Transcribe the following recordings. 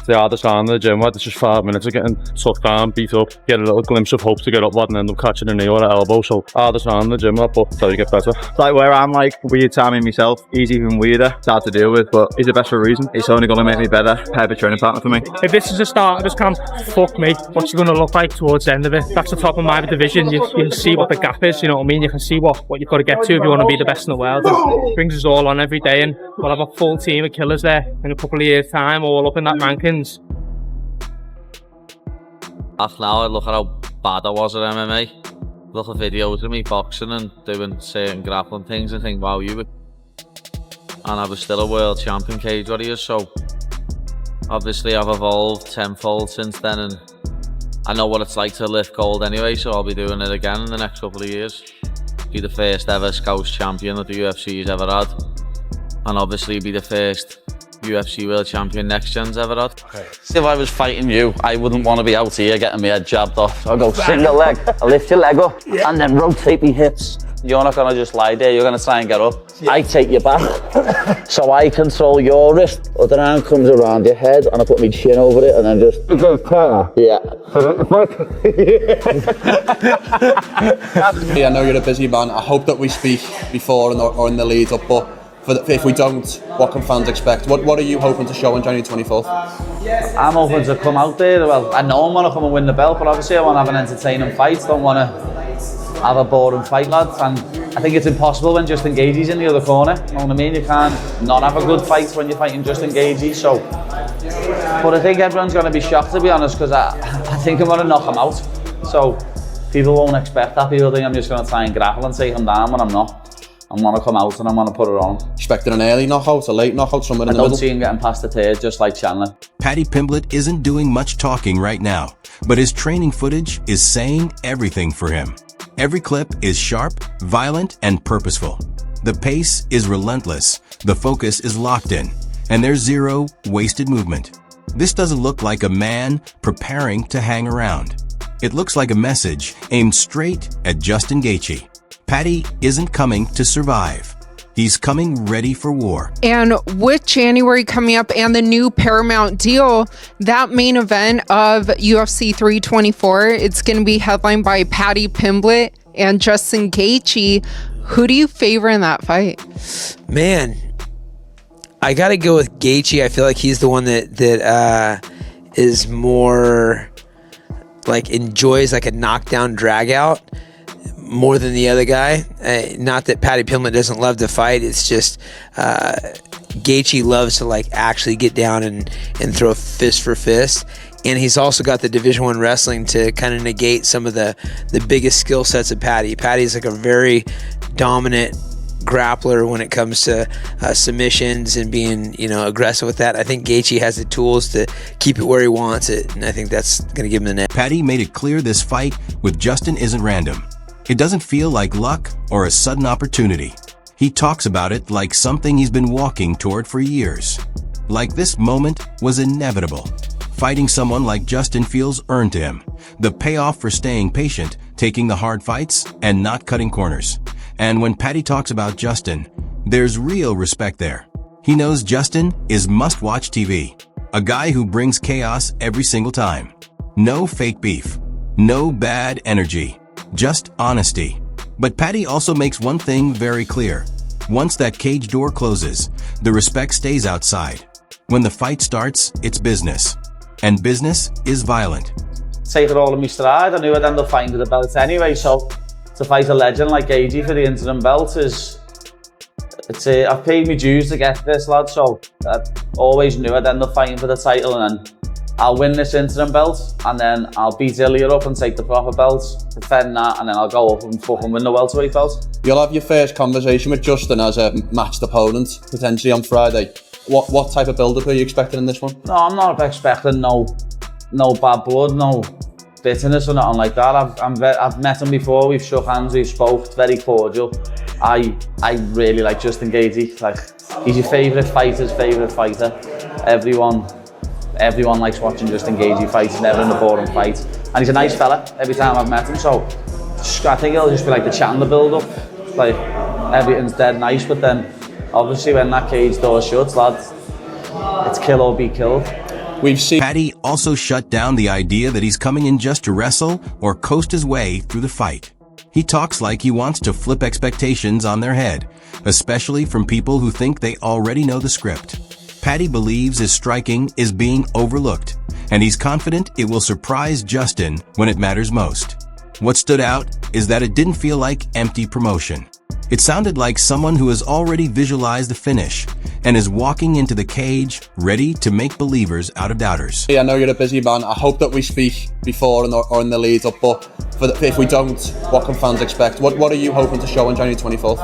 the hardest round in the gym, it's just 5 minutes of getting took down, beat up, get a little glimpse of hope to get up, and end up catching a knee or an elbow. So hardest round in the gym, but so you get better. It's like where I'm like, weird timing myself, he's even weirder, it's hard to deal with, but he's the best for a reason. It's only going to make me better, perfect training partner for me. If this is the start of this camp, fuck me, what's it going to look like towards the end of it? That's the top of my division. You can see what the gap is, you know what I mean? You can see what you've got to get to if you want to be the best in the world. It brings us all on every day, and we'll have a full team of killers there in a couple of years' time, all up in that rankings. After now, I look at how bad I was at MMA. Look at videos of me boxing and doing certain grappling things and think, wow, and I was still a world champion cage warrior, so obviously I've evolved tenfold since then, and I know what it's like to lift gold anyway, so I'll be doing it again in the next couple of years. Be the first ever Scouts champion that the UFC's ever had, and obviously be the first UFC world champion next gen's ever had. If I was fighting you, I wouldn't want to be out here getting my head jabbed off. I'll go single leg, I'll lift your leg up, and then rotate me hips. You're not going to just lie there, you're going to try and get up. I take you back, so I control your wrist. Other arm comes around your head, and I put my chin over it, and then just... It goes tighter? Yeah. I know you're a busy man. I hope that we speak before or in the lead up, but if we don't, what can fans expect? What are you hoping to show on January 24th? I'm hoping to come out there. Well, I know I want to come and win the belt, but obviously I want to have an entertaining fight. I don't want to have a boring fight, lads. And I think it's impossible when Justin Gaethje's in the other corner. You know what I mean? You can't not have a good fight when you're fighting Justin Gaethje. So, but I think everyone's going to be shocked, to be honest, because I think I'm going to knock him out. So people won't expect that. People think I'm just going to try and grapple and take him down when I'm not. I'm going to come out and I'm going to put it on. Expecting an early knockout, a late knockout, somewhere in the middle? I don't see him getting past the third, just like Chandler. Paddy Pimblett isn't doing much talking right now, but his training footage is saying everything for him. Every clip is sharp, violent, and purposeful. The pace is relentless, the focus is locked in, and there's zero wasted movement. This doesn't look like a man preparing to hang around. It looks like a message aimed straight at Justin Gaethje. Paddy isn't coming to survive. He's coming ready for war. And with January coming up and the new Paramount deal, that main event of UFC 324, it's going to be headlined by Paddy Pimblett and Justin Gaethje. Who do you favor in that fight? Man, I got to go with Gaethje. I feel like he's the one that is more like enjoys like a knockdown drag out more than the other guy. Not that Paddy Pimblett doesn't love to fight. It's just Gaethje loves to like actually get down and throw fist for fist. And he's also got the Division I wrestling to kind of negate some of the biggest skill sets of Paddy. Paddy's like a very dominant grappler when it comes to submissions and being, aggressive with that. I think Gaethje has the tools to keep it where he wants it, and I think that's going to give him the net. Paddy made it clear this fight with Justin isn't random. It doesn't feel like luck or a sudden opportunity. He talks about it like something he's been walking toward for years. Like this moment was inevitable. Fighting someone like Justin feels earned to him. The payoff for staying patient, taking the hard fights, and not cutting corners. And when Paddy talks about Justin, there's real respect there. He knows Justin is must-watch TV. A guy who brings chaos every single time. No fake beef. No bad energy. Just honesty. But Paddy also makes one thing very clear. Once that cage door closes, the respect stays outside. When the fight starts, it's business. And business is violent. Take it all in my stride. I knew I'd end up fighting for the belt anyway, so to fight a legend like Gaethje for the interim belt I've paid my dues to get this, lad, so I always knew I'd end up fighting for the title, and then I'll win this interim belt, and then I'll beat Ilya up and take the proper belt, defend that, and then I'll go up and fucking win the welterweight belt. You'll have your first conversation with Justin as a matched opponent, potentially on Friday. What type of build-up are you expecting in this one? No, I'm not expecting no bad blood, no bitterness or nothing like that. I've met him before, we've shook hands, we've spoke, it's very cordial. I really like Justin Gaethje. Like, he's your favourite fighter's favourite fighter. Everyone likes watching Justin Gaethje fight. He's never in a boring fight, and he's a nice fella every time I've met him. So I think it'll just be like the Chandler build-up. Like, everything's dead nice, but then obviously when that cage door shuts, lads, it's kill or be killed. We've seen Paddy also shut down the idea that he's coming in just to wrestle or coast his way through the fight. He talks like he wants to flip expectations on their head, especially from people who think they already know the script. Paddy believes his striking is being overlooked, and he's confident it will surprise Justin when it matters most. What stood out is that it didn't feel like empty promotion. It sounded like someone who has already visualized the finish and is walking into the cage ready to make believers out of doubters. I know you're a busy man. I hope that we speak before or in the lead up, but if we don't, what can fans expect? What are you hoping to show on January 24th?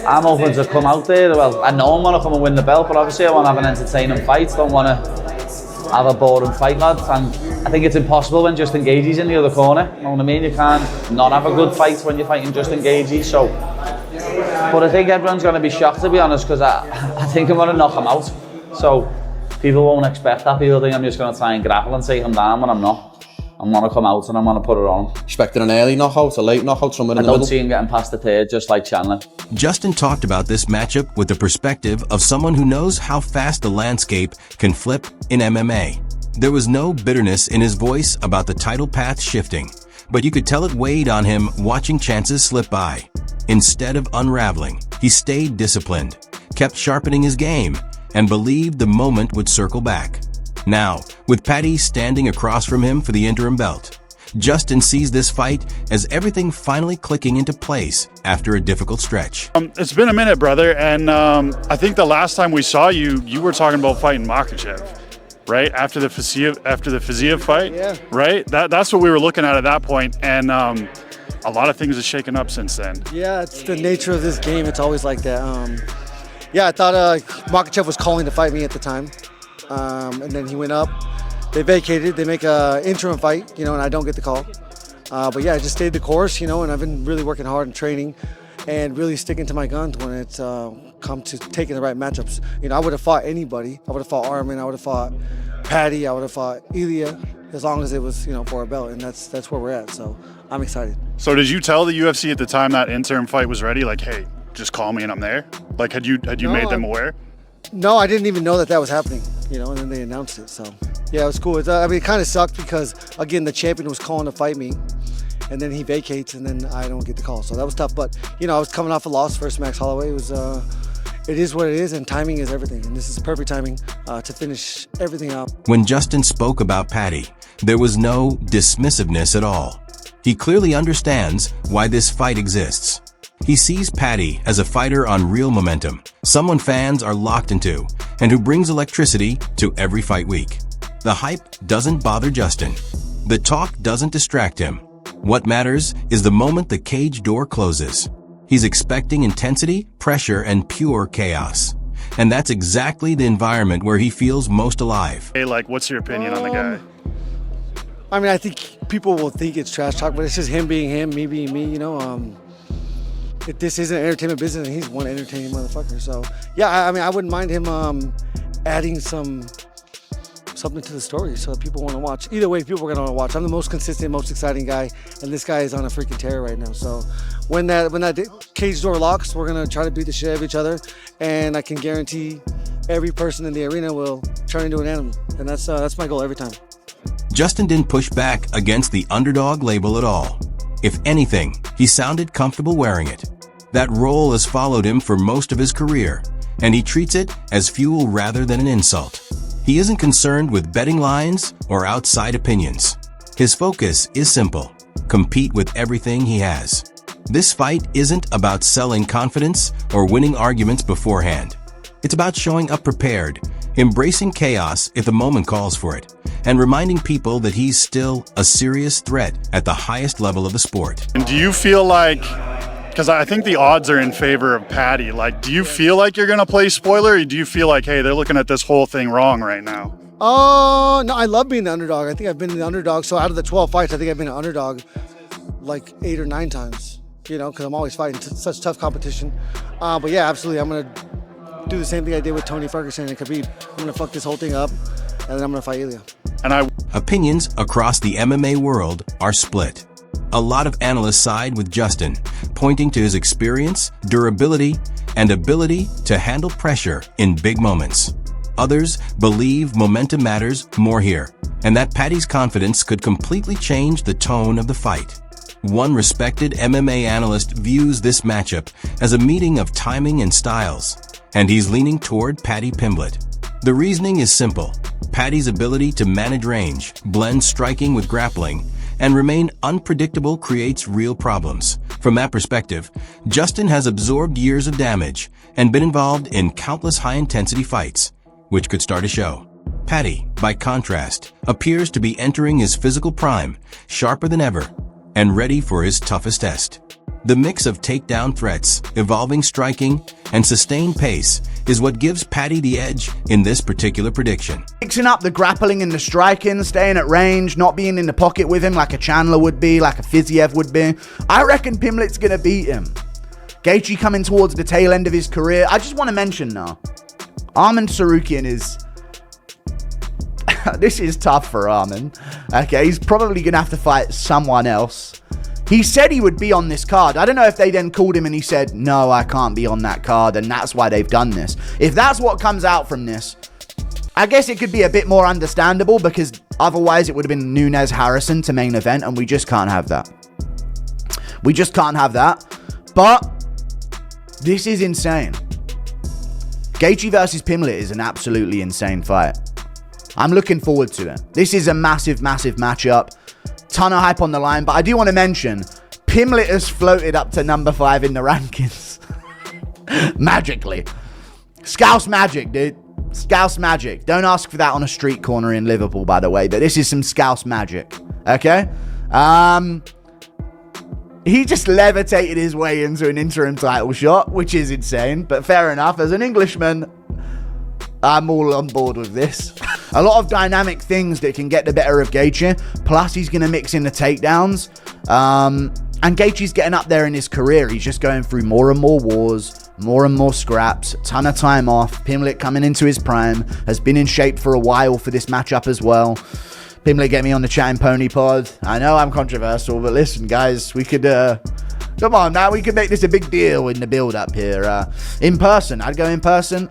I'm hoping to come out there. Well, I know I'm going to come and win the belt, but obviously I want to have an entertaining fight. Don't want to have a boring fight, lads. And I think it's impossible when Justin Gaethje's in the other corner. You know what I mean? You can't not have a good fight when you're fighting Justin Gaethje. So, but I think everyone's going to be shocked, to be honest, because I think I'm going to knock him out. So people won't expect that. People think I'm just going to try and grapple and take him down when I'm not. I'm going to come out and I'm going to put it on. Expecting an early knockout, a late knockout, somewhere in the middle? I don't see him getting past the third, just like Chandler. Justin talked about this matchup with the perspective of someone who knows how fast the landscape can flip in MMA. There was no bitterness in his voice about the title path shifting, but you could tell it weighed on him watching chances slip by. Instead of unraveling, he stayed disciplined, kept sharpening his game, and believed the moment would circle back. Now, with Paddy standing across from him for the interim belt, Justin sees this fight as everything finally clicking into place after a difficult stretch. It's been a minute, brother, and I think the last time we saw you, you were talking about fighting Makhachev, right? After the Fiziev fight, yeah. Right? That's what we were looking at that point, and a lot of things have shaken up since then. Yeah, it's the nature of this game. It's always like that. Yeah, I thought Makhachev was calling to fight me at the time. And then he went up, they vacated, they make an interim fight, and I don't get the call. But yeah, I just stayed the course, and I've been really working hard in training and really sticking to my guns when it's come to taking the right matchups. I would have fought anybody. I would have fought Arman, I would have fought Paddy, I would have fought Ilya, as long as it was, for a belt, and that's where we're at, so I'm excited. So did you tell the UFC at the time that interim fight was ready, like, hey, just call me and I'm there? Like, had you made them aware? No, I didn't even know that was happening, and then they announced it. So, yeah, it was cool. It kind of sucked because, again, the champion was calling to fight me, and then he vacates, and then I don't get the call. So that was tough. But, I was coming off a loss versus Max Holloway. It is what it is, and timing is everything. And this is perfect timing to finish everything up. When Justin spoke about Paddy, there was no dismissiveness at all. He clearly understands why this fight exists. He sees Paddy as a fighter on real momentum, someone fans are locked into, and who brings electricity to every fight week. The hype doesn't bother Justin. The talk doesn't distract him. What matters is the moment the cage door closes. He's expecting intensity, pressure, and pure chaos. And that's exactly the environment where he feels most alive. Hey, what's your opinion on the guy? I mean, I think people will think it's trash talk, but it's just him being him, me being me, This isn't an entertainment business, and he's one entertaining motherfucker. So, yeah, I mean, I wouldn't mind him adding something to the story so that people want to watch. Either way, people are going to want to watch. I'm the most consistent, most exciting guy, and this guy is on a freaking tear right now. So, when that cage door locks, we're going to try to beat the shit out of each other, and I can guarantee every person in the arena will turn into an animal, and that's my goal every time. Justin didn't push back against the underdog label at all. If anything, he sounded comfortable wearing it. That role has followed him for most of his career, and he treats it as fuel rather than an insult. He isn't concerned with betting lines or outside opinions. His focus is simple: compete with everything he has. This fight isn't about selling confidence or winning arguments beforehand. It's about showing up prepared, embracing chaos if the moment calls for it, and reminding people that he's still a serious threat at the highest level of the sport. And do you feel like, because I think the odds are in favor of Paddy, do you feel like you're going to play spoiler, or do you feel like, hey, they're looking at this whole thing wrong right now? Oh, no, I love being the underdog. I think I've been the underdog. So out of the 12 fights, I think I've been an underdog 8 or 9 times, because I'm always fighting such tough competition. But yeah, absolutely. I'm going to do the same thing I did with Tony Ferguson and Khabib. I'm going to fuck this whole thing up, and then I'm going to fight Ilya. Opinions across the MMA world are split. A lot of analysts side with Justin, pointing to his experience, durability, and ability to handle pressure in big moments. others believe momentum matters more here, and that Paddy's confidence could completely change the tone of the fight. One respected MMA analyst views this matchup as a meeting of timing and styles, and he's leaning toward Paddy Pimblett. The reasoning is simple. Paddy's ability to manage range, blend striking with grappling, and remain unpredictable creates real problems. From that perspective, Justin has absorbed years of damage and been involved in countless high-intensity fights, which could start a show. Paddy, by contrast, appears to be entering his physical prime, sharper than ever, and ready for his toughest test. The mix of takedown threats, evolving striking, and sustained pace is what gives Paddy the edge in this particular prediction. Mixing up the grappling and the striking, staying at range, not being in the pocket with him like a Chandler would be, like a Fiziev would be. I reckon Pimblett's going to beat him. Gaethje coming towards the tail end of his career. I just want to mention now, Arman Tsarukyan is... this is tough for Arman. Okay, he's probably going to have to fight someone else. He said he would be on this card. I don't know if they then called him and he said, no, I can't be on that card, and that's why they've done this. If that's what comes out from this, I guess it could be a bit more understandable, because otherwise it would have been Nunes Harrison to main event, and we just can't have that. We just can't have that. But this is insane. Gaethje versus Pimblett is an absolutely insane fight. I'm looking forward to it. This is a massive, massive matchup. Ton of hype on the line, but I do want to mention Pimblett has floated up to number 5 in the rankings. Magically. Scouse magic, dude. Scouse magic. Don't ask for that on a street corner in Liverpool, by the way, but this is some Scouse magic. Okay? He just levitated his way into an interim title shot, which is insane, but fair enough. As an Englishman, I'm all on board with this. A lot of dynamic things that can get the better of Gaethje. Plus, he's going to mix in the takedowns. And Gaethje's getting up there in his career. He's just going through more and more wars, more and more scraps, ton of time off. Pimblett coming into his prime, has been in shape for a while for this matchup as well. Pimblett, get me on the Chatting Pony pod. I know I'm controversial, but listen, guys, we could... come on now, we could make this a big deal in the build-up here. In person, I'd go in person.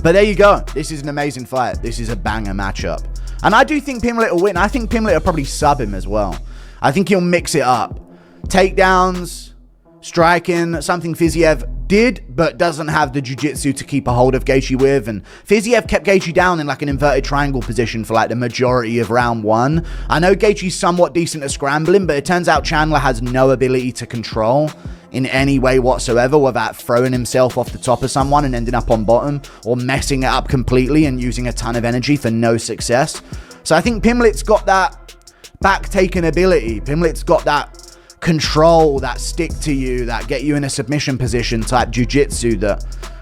But there you go. This is an amazing fight. This is a banger matchup. And I do think Pimblett will win. I think Pimblett will probably sub him as well. I think he'll mix it up. Takedowns, striking, something Fiziev did, but doesn't have the jiu-jitsu to keep a hold of Gaethje with. And Fiziev kept Gaethje down in like an inverted triangle position for like the majority of round 1. I know Gaethje's somewhat decent at scrambling, but it turns out Chandler has no ability to control in any way whatsoever without throwing himself off the top of someone and ending up on bottom, or messing it up completely and using a ton of energy for no success. So I think Pimblett's got that back-taking ability. Pimblett's got that control, that stick to you, that get you in a submission position type jiu-jitsu,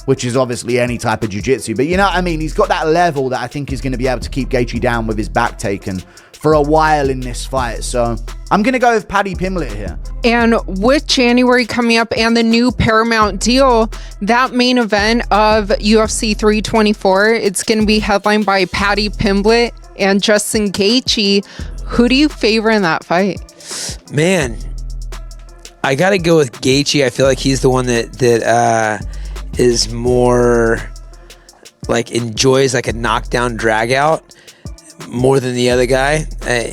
which is obviously any type of jiu-jitsu. But you know what I mean? He's got that level that I think is going to be able to keep Gaethje down with his back taken for a while in this fight. So I'm going to go with Paddy Pimblett here. And with January coming up and the new Paramount deal, that main event of UFC 324, it's going to be headlined by Paddy Pimblett and Justin Gaethje. Who do you favor in that fight? Man, I got to go with Gaethje. I feel like he's the one that is more like enjoys like a knockdown drag out more than the other guy.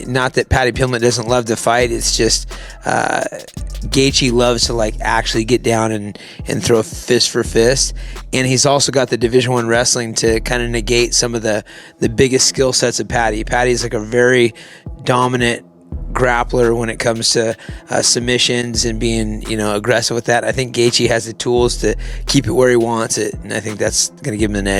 Not that Paddy Pimblett doesn't love to fight. It's just Gaethje loves to like actually get down and throw fist for fist. And he's also got the Division I wrestling to kind of negate some of the biggest skill sets of Paddy. Paddy's like a very dominant grappler when it comes to submissions and being, aggressive with that. I think Gaethje has the tools to keep it where he wants it, and I think that's going to give him an edge.